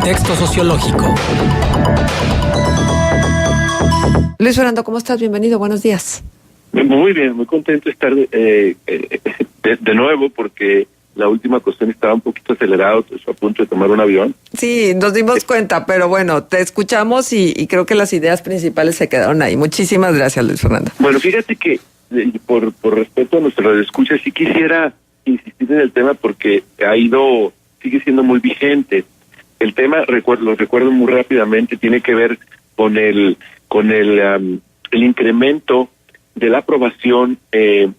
Contexto sociológico. Luis Fernando, ¿cómo estás? Bienvenido, buenos días. Muy bien, muy contento de estar de nuevo, porque la última cuestión estaba un poquito acelerado, estoy a punto de tomar un avión. Sí, nos dimos cuenta, pero bueno, te escuchamos y creo que las ideas principales se quedaron ahí. Muchísimas gracias, Luis Fernando. Bueno, fíjate que por respeto a nuestra radioescucha, sí quisiera insistir en el tema porque sigue siendo muy vigente. El tema, lo recuerdo muy rápidamente, tiene que ver con el incremento de la aprobación de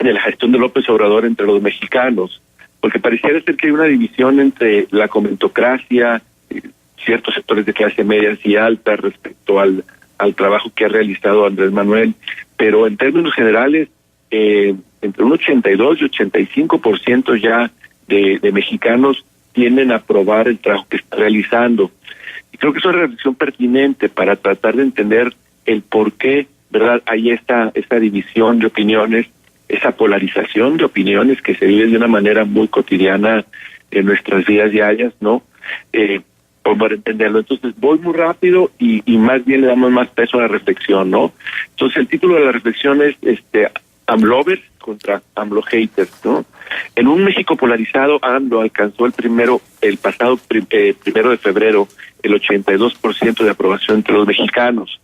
la gestión de López Obrador entre los mexicanos, porque pareciera ser que hay una división entre la comentocracia, ciertos sectores de clase media y alta respecto al trabajo que ha realizado Andrés Manuel, pero en términos generales, entre un 82 y 85% ya de mexicanos tienden a aprobar el trabajo que está realizando. Y creo que es una reflexión pertinente para tratar de entender el por qué, ¿verdad?, hay esta división de opiniones, esa polarización de opiniones que se vive de una manera muy cotidiana en nuestras vidas diarias, ¿no? Para entenderlo. Entonces voy muy rápido y más bien le damos más peso a la reflexión, ¿no? Entonces el título de la reflexión es AMLovers contra AMLO haters, ¿no? En un México polarizado, AMLO alcanzó el pasado primero de febrero el 82% de aprobación entre los mexicanos.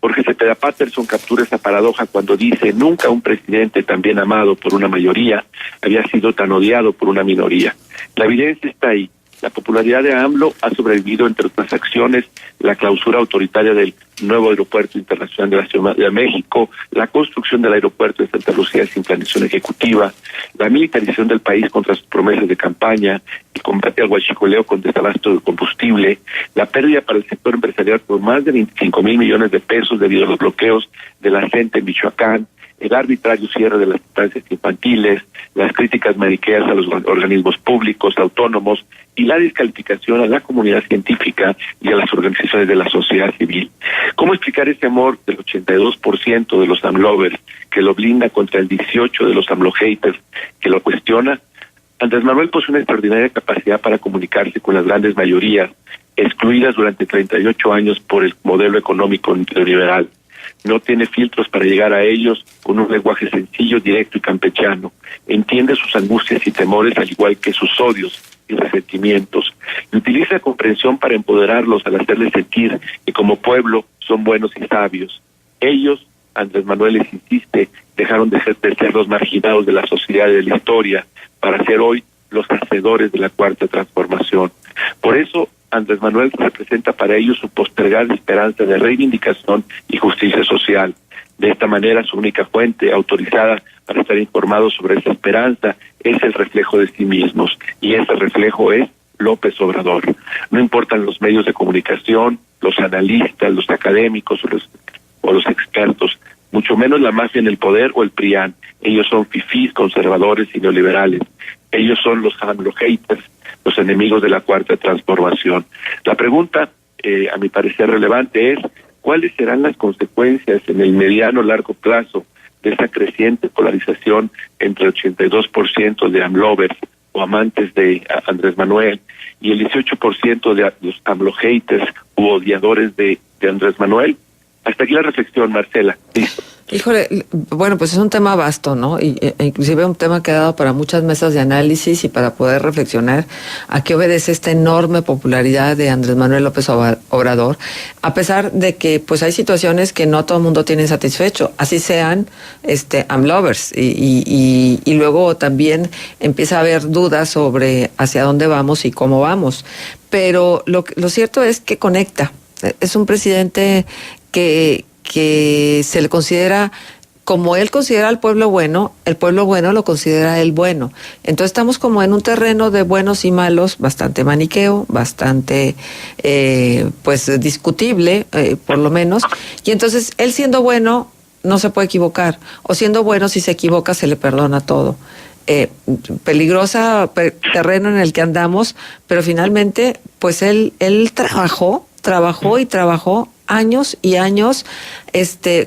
Jorge Cepeda Patterson captura esa paradoja cuando dice: nunca un presidente tan bien amado por una mayoría había sido tan odiado por una minoría. La evidencia está ahí. La popularidad de AMLO ha sobrevivido, entre otras acciones, la clausura autoritaria del nuevo aeropuerto internacional de la Ciudad de México, la construcción del aeropuerto de Santa Lucía sin planeación ejecutiva, la militarización del país contra sus promesas de campaña, el combate al huachicoleo con desabasto de combustible, la pérdida para el sector empresarial por más de 25,000 millones de pesos debido a los bloqueos de la gente en Michoacán, el arbitrario cierre de las estancias infantiles, las críticas maniqueas a los organismos públicos, autónomos y la descalificación a la comunidad científica y a las organizaciones de la sociedad civil. ¿Cómo explicar ese amor del 82% de los AMLovers que lo blinda contra el 18% de los AMLO haters que lo cuestiona? Andrés Manuel posee una extraordinaria capacidad para comunicarse con las grandes mayorías, excluidas durante 38 años por el modelo económico neoliberal. No tiene filtros para llegar a ellos con un lenguaje sencillo, directo y campechano. Entiende sus angustias y temores al igual que sus odios y resentimientos. Y utiliza comprensión para empoderarlos al hacerles sentir que como pueblo son buenos y sabios. Ellos, Andrés Manuel les insiste, dejaron de ser los marginados de la sociedad y de la historia para ser hoy los hacedores de la cuarta transformación. Por eso, Andrés Manuel representa para ellos su postergada esperanza de reivindicación y justicia social. De esta manera, su única fuente autorizada para estar informados sobre esa esperanza es el reflejo de sí mismos, y ese reflejo es López Obrador. No importan los medios de comunicación, los analistas, los académicos o los expertos, mucho menos la mafia en el poder o el PRIAN. Ellos son fifís, conservadores y neoliberales. Ellos son los AMLO haters, los enemigos de la cuarta transformación. La pregunta, a mi parecer relevante, es ¿cuáles serán las consecuencias en el mediano largo plazo de esa creciente polarización entre el 82% de AMLovers o amantes de Andrés Manuel y el 18% de los AMLO haters u odiadores de Andrés Manuel? Hasta aquí la reflexión, Marcela. Listo. Híjole, bueno, pues es un tema vasto, ¿no? Inclusive un tema que ha dado para muchas mesas de análisis y para poder reflexionar a qué obedece esta enorme popularidad de Andrés Manuel López Obrador, a pesar de que pues hay situaciones que no todo el mundo tiene satisfecho, así sean AMLovers, y luego también empieza a haber dudas sobre hacia dónde vamos y cómo vamos. Pero lo cierto es que conecta. Es un presidente que se le considera, como él considera al pueblo bueno, el pueblo bueno lo considera él bueno. Entonces estamos como en un terreno de buenos y malos, bastante maniqueo, bastante pues discutible, por lo menos. Y entonces él siendo bueno no se puede equivocar, o siendo bueno si se equivoca se le perdona todo. Peligrosa terreno en el que andamos, pero finalmente pues él trabajó años y años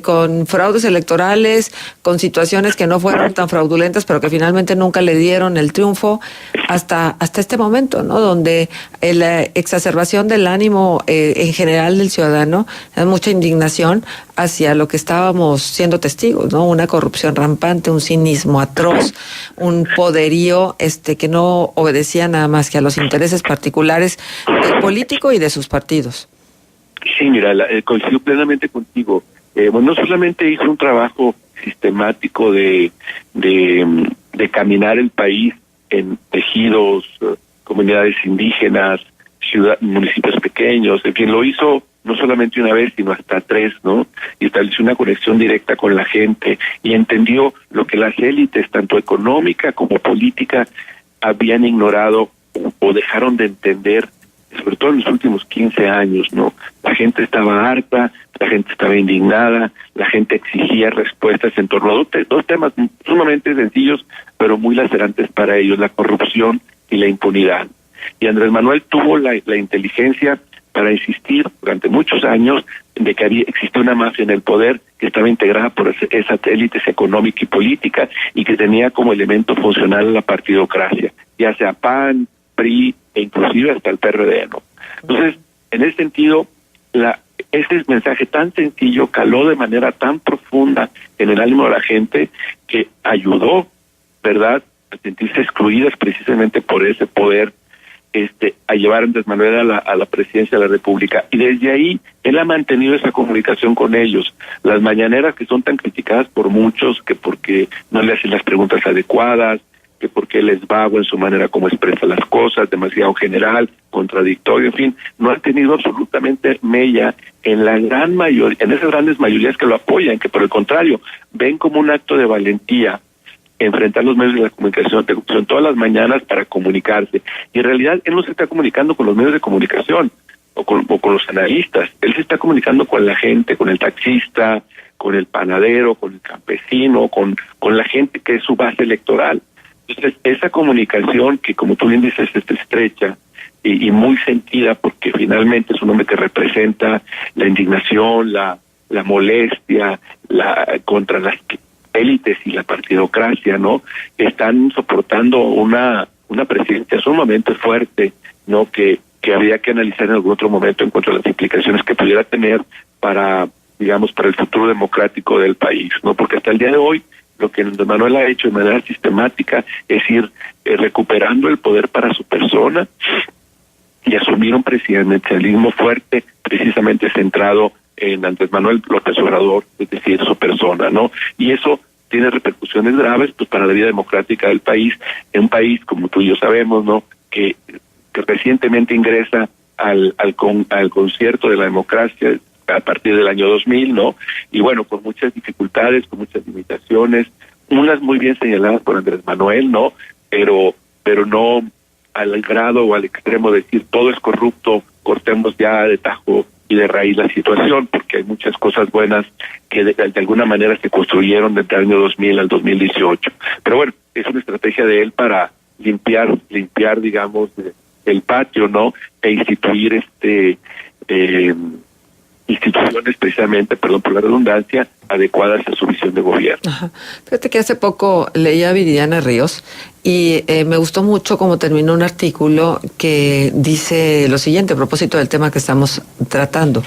con fraudes electorales, con situaciones que no fueron tan fraudulentas, pero que finalmente nunca le dieron el triunfo hasta este momento, ¿no? Donde la exacerbación del ánimo en general del ciudadano, hay mucha indignación hacia lo que estábamos siendo testigos, ¿no? Una corrupción rampante, un cinismo atroz, un poderío que no obedecía nada más que a los intereses particulares del político y de sus partidos. Sí, mira, coincido plenamente contigo. Bueno, no solamente hizo un trabajo sistemático de caminar el país en tejidos, comunidades indígenas, municipios pequeños, en fin, lo hizo no solamente una vez, sino hasta 3, ¿no? Y estableció una conexión directa con la gente y entendió lo que las élites, tanto económica como política, habían ignorado o dejaron de entender, sobre todo en los últimos 15 años, ¿no? La gente estaba harta, la gente estaba indignada, la gente exigía respuestas en torno a dos temas sumamente sencillos, pero muy lacerantes para ellos, la corrupción y la impunidad. Y Andrés Manuel tuvo la inteligencia para insistir durante muchos años de que existía una mafia en el poder que estaba integrada por esas élites económica y política y que tenía como elemento funcional la partidocracia, ya sea PAN, PRI e inclusive hasta el PRD, ¿no? Entonces, en ese sentido, ese mensaje tan sencillo caló de manera tan profunda en el ánimo de la gente que ayudó, ¿verdad?, a sentirse excluidas precisamente por ese poder, a llevar a Andrés Manuel a la presidencia de la República. Y desde ahí, él ha mantenido esa comunicación con ellos. Las mañaneras que son tan criticadas por muchos, que porque no le hacen las preguntas adecuadas, que porque él es vago en su manera como expresa las cosas, demasiado general, contradictorio, en fin, no ha tenido absolutamente mella en la gran mayoría, en esas grandes mayorías que lo apoyan, que por el contrario, ven como un acto de valentía enfrentar los medios de la comunicación todas las mañanas para comunicarse. Y en realidad él no se está comunicando con los medios de comunicación o con los analistas, él se está comunicando con la gente, con el taxista, con el panadero, con el campesino, con la gente que es su base electoral. Entonces, esa comunicación que, como tú bien dices, es estrecha y muy sentida, porque finalmente es un hombre que representa la indignación, la molestia, contra las élites y la partidocracia, ¿no? Están soportando una presidencia sumamente fuerte, ¿no? Que habría que analizar en algún otro momento en cuanto a las implicaciones que pudiera tener para, digamos, para el futuro democrático del país, ¿no? Porque hasta el día de hoy, lo que Andrés Manuel ha hecho de manera sistemática es ir recuperando el poder para su persona y asumir un presidencialismo fuerte, precisamente centrado en Andrés Manuel López Obrador, es decir, su persona, ¿no? Y eso tiene repercusiones graves pues para la vida democrática del país, en un país, como tú y yo sabemos, ¿no?, que recientemente ingresa al concierto de la democracia a partir del año 2000, ¿no? Y bueno, con muchas dificultades, con muchas limitaciones, unas muy bien señaladas por Andrés Manuel, ¿no? Pero no al grado o al extremo de decir todo es corrupto, cortemos ya de tajo y de raíz la situación, porque hay muchas cosas buenas que de alguna manera se construyeron desde el año 2000 al 2018. Pero bueno, es una estrategia de él para limpiar, digamos, el patio, ¿no? E instituir instituciones precisamente, perdón por la redundancia, adecuadas a su visión de gobierno. Ajá. Fíjate que hace poco leía a Viridiana Ríos y me gustó mucho cómo terminó un artículo que dice lo siguiente a propósito del tema que estamos tratando.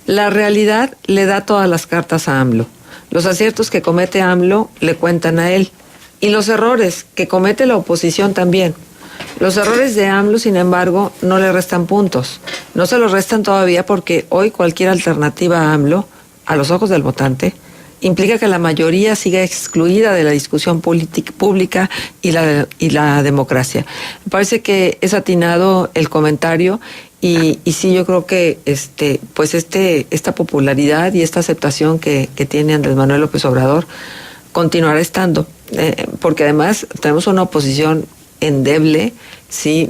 La realidad le da todas las cartas a AMLO. Los aciertos que comete AMLO le cuentan a él y los errores que comete la oposición también. Los errores de AMLO, sin embargo, no le restan puntos. No se los restan todavía porque hoy cualquier alternativa a AMLO, a los ojos del votante, implica que la mayoría siga excluida de la discusión pública y la democracia. Me parece que es atinado el comentario y sí, yo creo que esta popularidad y esta aceptación que tiene Andrés Manuel López Obrador continuará estando, porque además tenemos una oposición endeble, sí,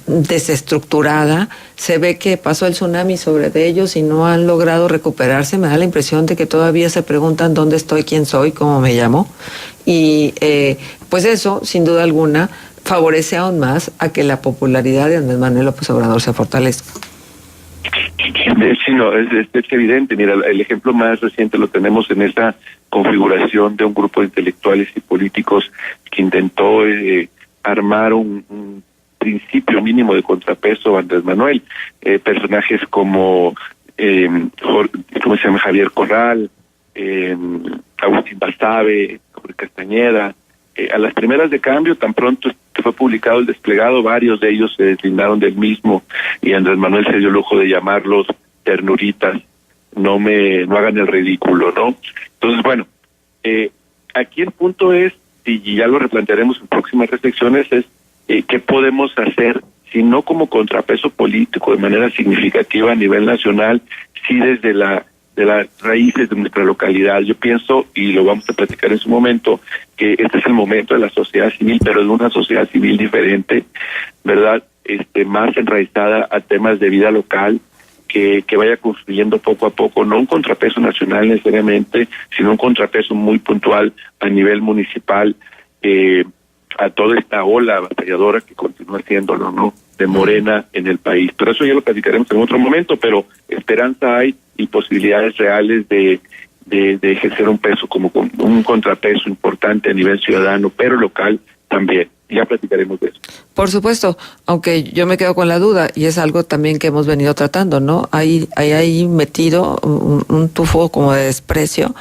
desestructurada. Se ve que pasó el tsunami sobre de ellos y no han logrado recuperarse. Me da la impresión de que todavía se preguntan dónde estoy, quién soy, cómo me llamo. Y pues eso, sin duda alguna, favorece aún más a que la popularidad de Andrés Manuel López Obrador se fortalezca. Sí, no, es evidente. Mira, el ejemplo más reciente lo tenemos en esta configuración de un grupo de intelectuales y políticos que intentó armar un principio mínimo de contrapeso a Andrés Manuel. Personajes como ¿cómo se llama? Javier Corral, Agustín Basabe, Jorge Castañeda. A las primeras de cambio, tan pronto que fue publicado el desplegado, varios de ellos se deslindaron del mismo y Andrés Manuel se dio el lujo de llamarlos ternuritas, no hagan el ridículo, ¿no? Entonces, bueno, aquí el punto es, y ya lo replantearemos en próximas reflexiones, es qué podemos hacer, si no como contrapeso político de manera significativa a nivel nacional, sí desde de las raíces de nuestra localidad. Yo pienso, y lo vamos a platicar en su momento, que este es el momento de la sociedad civil, pero de una sociedad civil diferente, ¿verdad? Más enraizada a temas de vida local, que vaya construyendo poco a poco, no un contrapeso nacional necesariamente, sino un contrapeso muy puntual a nivel municipal, a toda esta ola batalladora que continúa siéndolo, ¿no?, de Morena en el país. Pero eso ya lo platicaremos en otro momento, pero esperanza hay y posibilidades reales de ejercer un peso como un contrapeso importante a nivel ciudadano, pero local también. Ya platicaremos de eso. Por supuesto, aunque yo me quedo con la duda, y es algo también que hemos venido tratando, ¿no? Hay ahí metido un tufo como de desprecio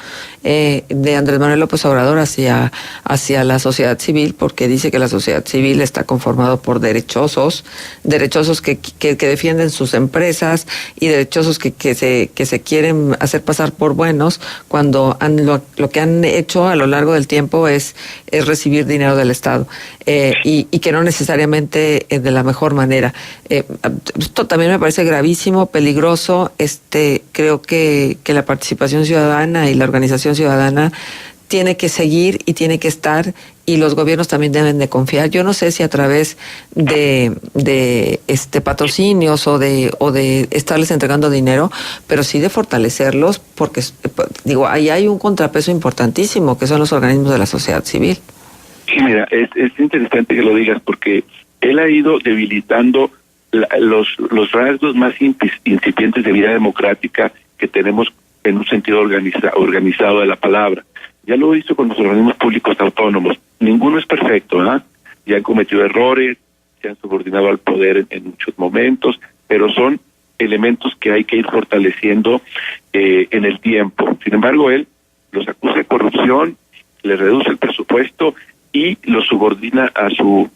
de Andrés Manuel López Obrador hacia la sociedad civil, porque dice que la sociedad civil está conformado por derechosos que defienden sus empresas y derechosos que se quieren hacer pasar por buenos, cuando lo que han hecho a lo largo del tiempo es recibir dinero del Estado. Y que no necesariamente de la mejor manera. Esto también me parece gravísimo, peligroso. Creo que la participación ciudadana y la organización ciudadana tiene que seguir y tiene que estar, y los gobiernos también deben de confiar. Yo no sé si a través de patrocinios o de estarles entregando dinero, pero sí de fortalecerlos, porque digo, ahí hay un contrapeso importantísimo que son los organismos de la sociedad civil. Sí, mira, es interesante que lo digas, porque él ha ido debilitando los rasgos más incipientes de vida democrática que tenemos en un sentido organizado de la palabra. Ya lo hizo con los organismos públicos autónomos. Ninguno es perfecto, ¿ah? Ya han cometido errores, se han subordinado al poder en muchos momentos, pero son elementos que hay que ir fortaleciendo en el tiempo. Sin embargo, él los acusa de corrupción, le reduce el presupuesto y lo subordina a su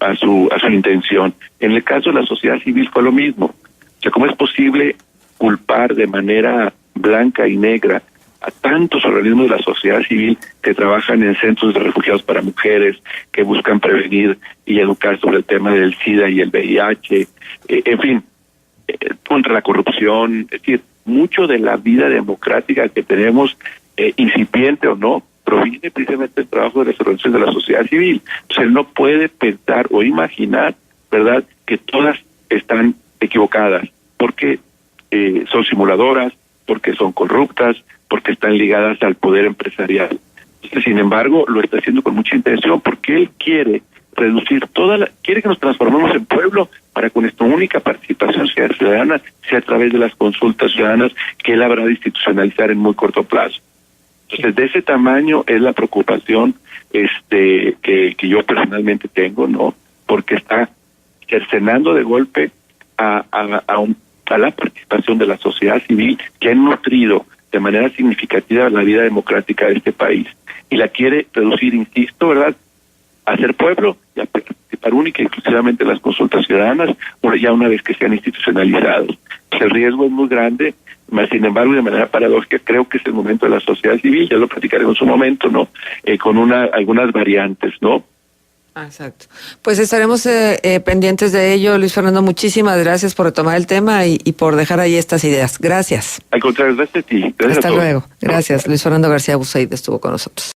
intención. En el caso de la sociedad civil fue lo mismo. O sea, ¿cómo es posible culpar de manera blanca y negra a tantos organismos de la sociedad civil que trabajan en centros de refugiados para mujeres, que buscan prevenir y educar sobre el tema del SIDA y el VIH, en fin, contra la corrupción? Es decir, mucho de la vida democrática que tenemos, incipiente o no, proviene precisamente del trabajo de las organizaciones de la sociedad civil. Entonces él no puede pensar o imaginar, ¿verdad?, que todas están equivocadas, porque son simuladoras, porque son corruptas, porque están ligadas al poder empresarial. Entonces, sin embargo, lo está haciendo con mucha intención, porque él quiere reducir quiere que nos transformemos en pueblo para que nuestra única participación ciudadana sea a través de las consultas ciudadanas que él habrá de institucionalizar en muy corto plazo. Entonces, de ese tamaño es la preocupación que yo personalmente tengo, ¿no? Porque está cercenando de golpe a la participación de la sociedad civil, que ha nutrido de manera significativa la vida democrática de este país, y la quiere reducir, insisto, ¿verdad?, a ser pueblo y a participar única y exclusivamente en las consultas ciudadanas, ya una vez que sean institucionalizados. Pues el riesgo es muy grande, mas sin embargo, de manera paradójica, creo que es el momento de la sociedad civil, ya lo platicaremos en su momento, ¿no?, con algunas variantes, ¿no? Exacto. Pues estaremos pendientes de ello, Luis Fernando. Muchísimas gracias por retomar el tema y por dejar ahí estas ideas. Gracias. Al contrario, gracias a ti. Gracias. Hasta luego. Gracias. Luis Fernando García Busaid estuvo con nosotros.